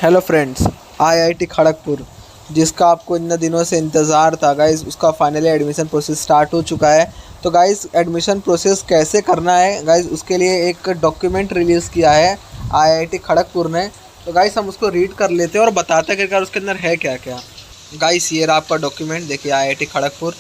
Hello friends, IIT Kharagpur जिसका आपको इतने दिनों से इंतज़ार था गाइस, उसका फाइनली एडमिशन प्रोसेस स्टार्ट हो चुका है। तो गाइस एडमिशन प्रोसेस कैसे करना है गाइस, उसके लिए एक डॉक्यूमेंट रिलीज़ किया है आईआईटी खड़गपुर ने। तो गाइस हम उसको रीड कर लेते हैं और बताते हैं कि उसके अंदर है क्या क्या। गाइस ये रहा आपका डॉक्यूमेंट, देखिए आईआईटी खड़गपुर।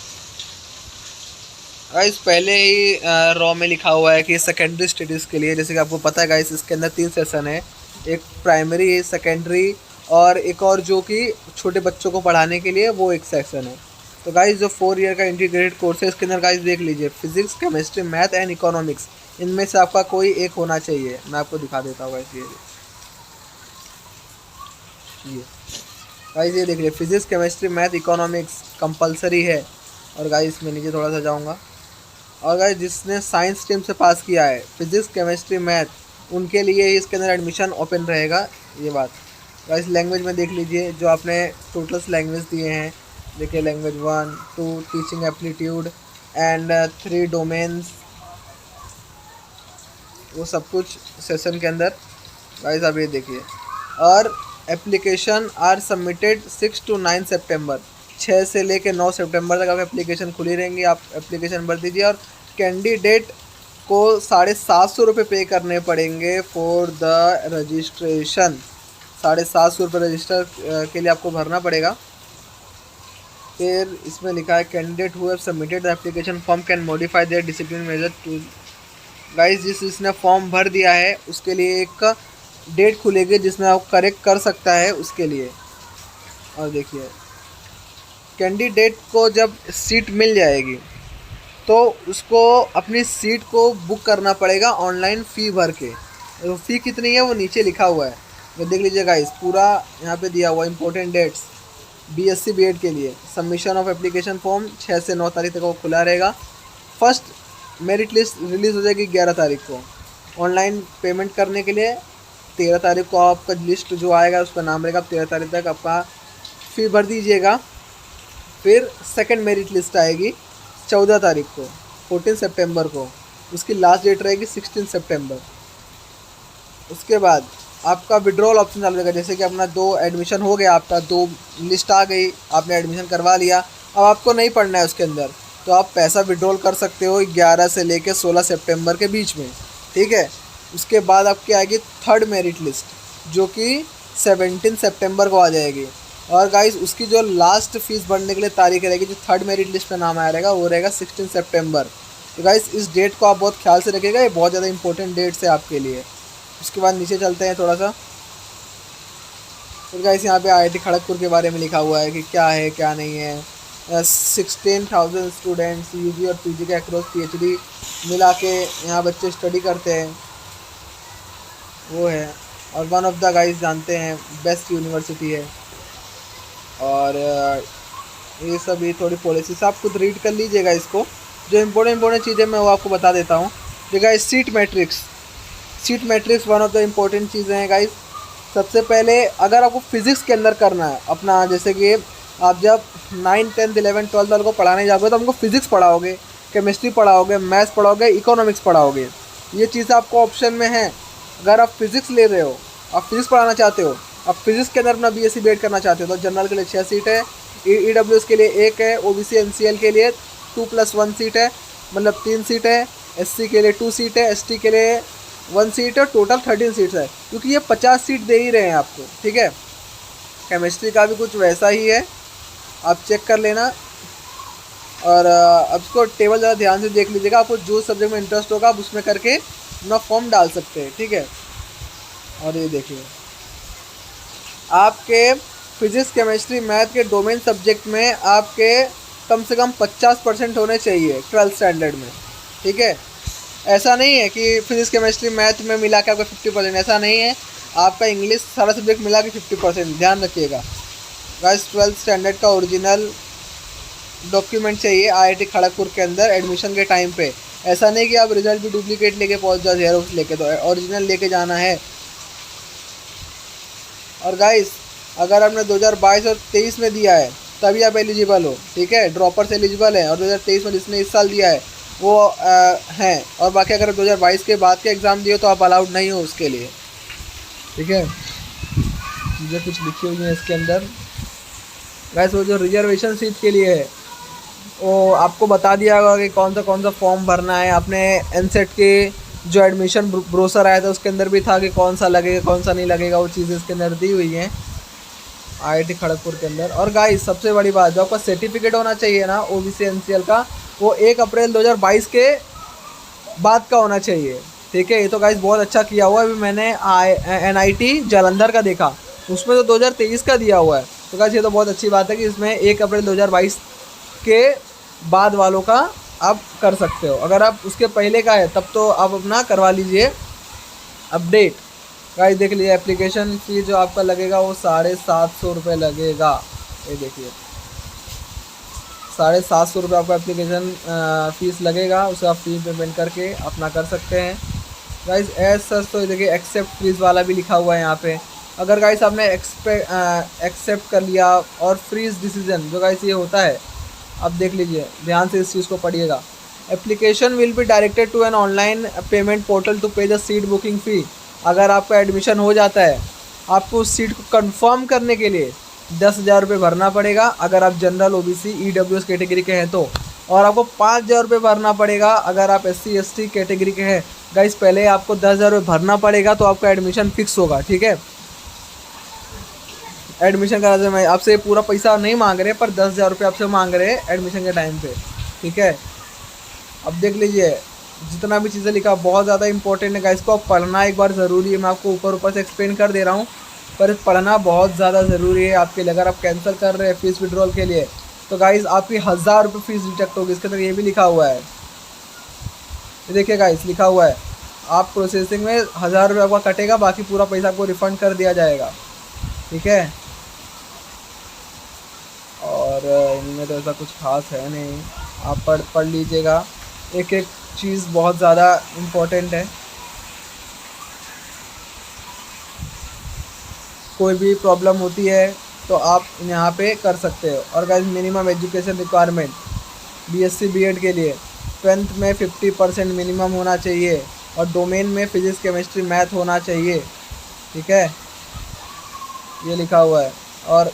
गाइस पहले ही रॉ में लिखा हुआ है कि सेकेंडरी स्टडीज़ के लिए, जैसे कि आपको पता है गाइस इसके अंदर 3 सेशन है, एक प्राइमरी, सेकेंडरी और एक और जो कि छोटे बच्चों को पढ़ाने के लिए वो एक सेक्शन है। तो गाइस जो 4 ईयर का इंटीग्रेटेड कोर्स है इसके अंदर गाइस देख लीजिए, physics, chemistry, math and economics, इनमें से आपका कोई एक होना चाहिए। मैं आपको दिखा देता हूँ गाइस, ये गाइस ये देख लीजिए, physics, chemistry, math, economics compulsory है। और गाइस मैं नीचे थोड़ा सा जाऊँगा, और गाइस जिसने साइंस स्ट्रीम से पास किया है, फिजिक्स, केमिस्ट्री, मैथ, उनके लिए ही इसके अंदर एडमिशन ओपन रहेगा। ये बात गाइस लैंग्वेज में देख लीजिए, जो आपने टोटल्स लैंग्वेज दिए हैं, देखिए language 1, 2, teaching aptitude and 3 domains, वो सब कुछ सेशन के अंदर गाइस आप ये देखिए। और एप्लीकेशन आर सबमिटेड 6 to 9 सितंबर, 6 से लेकर 9 सितंबर तक आप एप्लीकेशन खुली रहेंगी, आप एप्लीकेशन भर दीजिए। और कैंडिडेट को 750 रुपये पे करने पड़ेंगे फॉर द रजिस्ट्रेशन। 750 रुपये रजिस्टर के लिए आपको भरना पड़ेगा। फिर इसमें लिखा है candidate who have submitted the application form can modify their discipline major too. Guys जिसने फॉर्म भर दिया है उसके लिए एक डेट खुलेगी जिसमें आप करेक्ट कर सकता है उसके लिए। और देखिए कैंडिडेट को जब सीट मिल जाएगी तो उसको अपनी सीट को बुक करना पड़ेगा ऑनलाइन फ़ी भर के। तो फ़ी कितनी है वो नीचे लिखा हुआ है, वो देख लीजिए गाइस, पूरा यहाँ पे दिया हुआ इंपॉर्टेंट डेट्स। बीएससी बीएड के लिए सबमिशन ऑफ एप्लीकेशन फॉर्म 6 से 9 तारीख तक वो खुला रहेगा। फर्स्ट मेरिट लिस्ट रिलीज़ हो जाएगी 11 तारीख को। ऑनलाइन पेमेंट करने के लिए 13 तारीख को आपका लिस्ट जो आएगा उस पर नाम रहेगा, 13 तारीख तक आपका फ़ी भर दीजिएगा। फिर सेकंड मेरिट लिस्ट आएगी 14 तारीख को, 14 सितंबर को, उसकी लास्ट डेट रहेगी 16 सितंबर। उसके बाद आपका विड्रॉल ऑप्शन चालू रहेगा, जैसे कि अपना 2 एडमिशन हो गया, आपका 2 लिस्ट आ गई, आपने एडमिशन करवा लिया, अब आपको नहीं पढ़ना है उसके अंदर, तो आप पैसा विड्रॉल कर सकते हो 11 से लेकर 16 सितंबर के बीच में, ठीक है। उसके बाद आपकी आएगी थर्ड मेरिट लिस्ट जो कि 17 सितंबर को आ जाएगी। और गाइस उसकी जो लास्ट फीस भरने के लिए तारीख रहेगी, जो थर्ड मेरिट लिस्ट पे नाम आया रहेगा, वो रहेगा 16 सितंबर। तो गाइस इस डेट को आप बहुत ख्याल से रखिएगा, ये बहुत ज़्यादा इंपॉर्टेंट डेट्स है आपके लिए। उसके बाद नीचे चलते हैं थोड़ा सा। फिर गाइस यहाँ पे आईआईटी खड़गपुर के बारे में लिखा हुआ है कि क्या है क्या नहीं है। 16,000 स्टूडेंट्स यूजी और पीजी के अक्रॉस पीएचडी मिला के यहाँ बच्चे स्टडी करते हैं, वो है। और वन ऑफ द गाइस जानते हैं बेस्ट यूनिवर्सिटी है। और ये सब ये थोड़ी पॉलिसी आप खुद रीड कर लीजिएगा इसको। जो इम्पोर्टेंट चीज़ें मैं वो आपको बता देता हूँ। देखिए guys seat matrix one of the important चीज़ें हैं गाइस। सबसे पहले अगर आपको फिज़िक्स के अंदर करना है अपना, जैसे कि आप जब 9, 10, 11, 12 वालों को पढ़ाने जाओगे तो हमको फिज़िक्स पढ़ाओगे, केमिस्ट्री पढ़ाओगे, मैथ्स पढ़ाओगे, इकोनॉमिक्स पढ़ाओगे, ये चीज़ आपको ऑप्शन में है। अगर आप फिज़िक्स ले रहे हो, आप फिज़िक्स पढ़ाना चाहते हो, आप फिज़िक्स के अंदर अपना बीएससी बीएड करना चाहते हो, तो जनरल के लिए 6 सीट है, ईडब्ल्यूएस के लिए 1 है, ओबीसी एनसीएल के लिए 2+1 सीट है, मतलब 3 सीट है, एससी के लिए 2 सीट है, एसटी के लिए 1 सीट है, टोटल 13 सीट्स है, क्योंकि ये 50 सीट दे ही रहे हैं आपको, ठीक है। केमिस्ट्री का भी कुछ वैसा ही है, आप चेक कर लेना। और अब इसको टेबल ज़्यादा ध्यान से देख लीजिएगा, आपको जो सब्जेक्ट में इंटरेस्ट होगा आप उसमें करके अपना फॉर्म डाल सकते हैं, ठीक है। और ये देखिए आपके फिजिक्स, केमिस्ट्री, मैथ के डोमेन सब्जेक्ट में आपके कम से कम 50% होने चाहिए 12th स्टैंडर्ड में, ठीक है। ऐसा नहीं है कि फिजिक्स, केमिस्ट्री, मैथ में मिला के आपका 50%, ऐसा नहीं है। आपका इंग्लिश सारा सब्जेक्ट मिला के 50%, ध्यान रखिएगा गाइस। 12th स्टैंडर्ड का ओरिजिनल डॉक्यूमेंट चाहिए आईआईटी खड़गपुर के अंदर एडमिशन के टाइम पे। ऐसा नहीं कि आप रिजल्ट भी डुप्लीकेट लेके पहुंच जाओ, जेरोक्स लेके, तो ओरिजिनल लेके जाना है। और गाइस अगर आपने 2022 और 23 में दिया है तभी आप एलिजिबल हो, ठीक है। ड्रॉपर्स एलिजिबल है, और 2023 में जिसने इस साल दिया है वो हैं, और बाकी अगर 2022 के बाद के एग्ज़ाम दिए तो आप अलाउड नहीं हो उसके लिए, ठीक है। चीज़ें कुछ लिखी हुई हैं इसके अंदर। गाइस वो जो रिजर्वेशन सीट के लिए है वो आपको बता दिया होगा कि कौन सा फॉर्म भरना है। आपने एनसेट के जो एडमिशन ब्रोशर आया था उसके अंदर भी था कि कौन सा लगेगा कौन सा नहीं लगेगा, वो चीज़ें इसके अंदर दी हुई हैं आईआईटी खड़गपुर के अंदर। और गाइस सबसे बड़ी बात, जो आपका सर्टिफिकेट होना चाहिए ना ओबीसी एनसीएल का, वो 1 अप्रैल 2022 के बाद का होना चाहिए। ठीक है, ये तो गाइस बहुत अच्छा किया हुआ है। अभी मैंने एनआईटी जालंधर का देखा, उसमें तो 2023 का दिया हुआ है। तो गाइस ये तो बहुत अच्छी बात है कि इसमें 1 अप्रैल 2022 के बाद वालों का आप कर सकते हो। अगर आप उसके पहले का है तब तो आप अपना करवा लीजिए अपडेट। गाइस देख लीजिए, एप्लीकेशन फ़ी जो आपका लगेगा वो 750 रुपये लगेगा। ये देखिए 750 रुपये आपका एप्लीकेशन फ़ीस लगेगा, उसे आप फ़ी पेमेंट करके अपना कर सकते हैं। गाइस एज सच तो देखिए एक्सेप्ट फ्रीज वाला भी लिखा हुआ है यहाँ पे। अगर गाइस आपने एक्सेप्ट कर लिया और फ्रीज डिसीजन जो गाइस ये होता है, अब देख लीजिए ध्यान से इस चीज़ को पढ़िएगा। Application will be directed to an online payment portal to pay the seat booking fee. अगर आपका एडमिशन हो जाता है, आपको उस सीट को कंफर्म करने के लिए 10,000 रुपये भरना पड़ेगा अगर आप जनरल ओबीसी ईडब्ल्यूएस कैटेगरी के हैं तो, और आपको 5,000 रुपये भरना पड़ेगा अगर आप SC ST कैटेगरी के हैं। गाइस पहले आपको 10,000 रुपये भरना पड़ेगा तो आपका एडमिशन फिक्स होगा। ठीक है, एडमिशन कराते समय आपसे पूरा पैसा नहीं मांग रहे, पर 10,000 रुपये आपसे मांग रहे हैं एडमिशन के टाइम पे। ठीक है, अब देख लीजिए जितना भी चीज़ें लिखा बहुत ज़्यादा इंपॉर्टेंट है गाइस, इसको आप पढ़ना एक बार ज़रूरी है। मैं आपको ऊपर से एक्सप्लेन कर दे रहा हूँ, पर पढ़ना बहुत ज़्यादा ज़रूरी है आपके लिए। अगर आप कैंसिल कर रहे हैं फ़ीस विड्रॉल के लिए तो गाइस आपकी 1,000 रुपये फ़ीस डिटेक्ट होगी। इसके अंदर ये भी लिखा हुआ है, ये देखिए गाइस लिखा हुआ है आप प्रोसेसिंग में 1,000 रुपये आपका कटेगा, बाकी पूरा पैसा आपको रिफ़ंड कर दिया जाएगा। ठीक है, और इनमें तो ऐसा कुछ खास है नहीं, आप पढ़ लीजिएगा। एक एक चीज़ बहुत ज़्यादा इम्पोर्टेंट है। कोई भी प्रॉब्लम होती है तो आप यहाँ पे कर सकते हो। और guys minimum education requirement BSc BEd के लिए 12th में 50% मिनिमम होना चाहिए, और डोमेन में फिजिक्स केमिस्ट्री मैथ होना चाहिए। ठीक है, ये लिखा हुआ है। और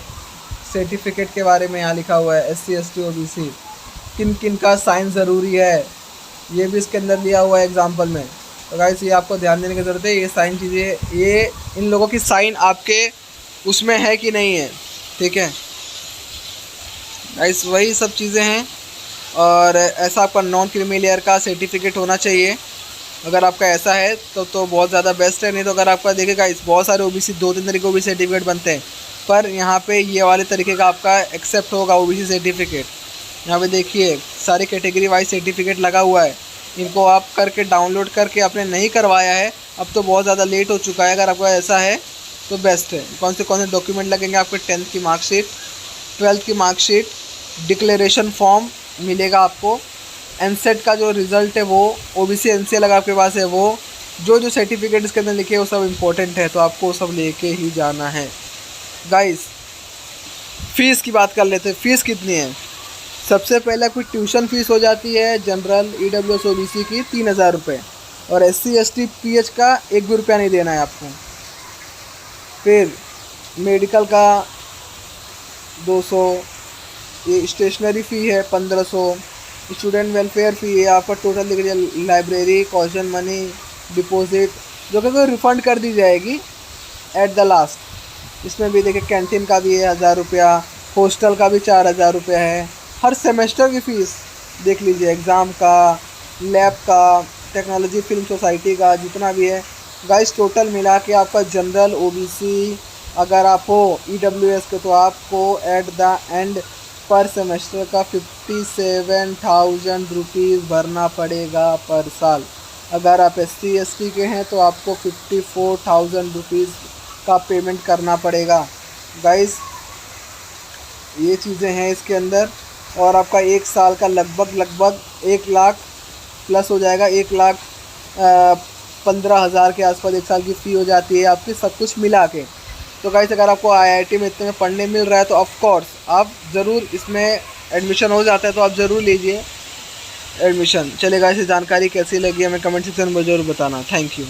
सर्टिफिकेट के बारे में यहाँ लिखा हुआ है SC ST OBC किन किन का साइन ज़रूरी है, ये भी इसके अंदर लिया हुआ है एग्जाम्पल में। तो गाइस ये आपको ध्यान देने की ज़रूरत है, ये साइन चीज़ें, ये इन लोगों की साइन आपके उसमें है कि नहीं है। ठीक है गाइस, वही सब चीज़ें हैं। और ऐसा आपका नॉन क्रीमी लेयर का सर्टिफिकेट होना चाहिए। अगर आपका ऐसा है तो बहुत ज़्यादा बेस्ट है। नहीं तो अगर आपका देखिए गाइस बहुत सारे OBC 2-3 तरीके के OBC सर्टिफिकेट बनते हैं, पर यहाँ पे ये वाले तरीके का आपका एक्सेप्ट होगा OBC सर्टिफिकेट। यहाँ पे देखिए सारे कैटेगरी वाइज सर्टिफिकेट लगा हुआ है, इनको आप करके डाउनलोड करके आपने नहीं करवाया है अब तो बहुत ज़्यादा लेट हो चुका है। अगर आपका ऐसा है तो बेस्ट है। कौन से डॉक्यूमेंट लगेंगे आपके 10th की मार्कशीट, 12th की मार्कशीट, डिक्लेरेशन फॉर्म मिलेगा आपको, एनसेट का जो रिज़ल्ट है वो, OBC NCL अगर आपके पास है वो, जो सर्टिफिकेट इसके अंदर लिखे वो सब इम्पोर्टेंट है, तो आपको सब लेके ही जाना है। गाइस फ़ीस की बात कर लेते हैं, फ़ीस कितनी है। सबसे पहले आपकी ट्यूशन फ़ीस हो जाती है जनरल EWS OBC की 3,000 रुपये, और SC ST PH का 1 भी रुपया नहीं देना है आपको। फिर मेडिकल का 200, ये स्टेशनरी फ़ी है 1,500, स्टूडेंट वेलफेयर फ़ी है आपका टोटल लिख लीजिए, लाइब्रेरी कॉशन मनी डिपॉजिट जो कि रिफ़ंड कर दी जाएगी एट द लास्ट। इसमें भी देखिए कैंटीन का भी है 1,000 रुपया, हॉस्टल का भी 4,000 रुपया है। हर सेमेस्टर की फ़ीस देख लीजिए, एग्ज़ाम का, लैब का, टेक्नोलॉजी फिल्म सोसाइटी का, जितना भी है गाइस टोटल मिला के आपका जनरल OBC अगर आप हो EWS के तो आपको एट द एंड पर सेमेस्टर का 57,000 रुपीज़ भरना पड़ेगा पर साल। अगर आप SC ST के हैं तो आपको 54,000 रुपीज़ का पेमेंट करना पड़ेगा। गाइस ये चीज़ें हैं इसके अंदर। और आपका 1 साल का लगभग 1 लाख प्लस हो जाएगा, 1,15,000 के आसपास 1 साल की फ़ी हो जाती है आपकी सब कुछ मिला के। तो गाइस अगर आपको IIT में इतने में पढ़ने मिल रहा है तो ऑफ कोर्स आप ज़रूर इसमें एडमिशन हो जाता है तो आप ज़रूर लीजिए एडमिशन। चलेगा, इसे जानकारी कैसी लगी हमें कमेंट सेक्शन में ज़रूर बताना। Thank you.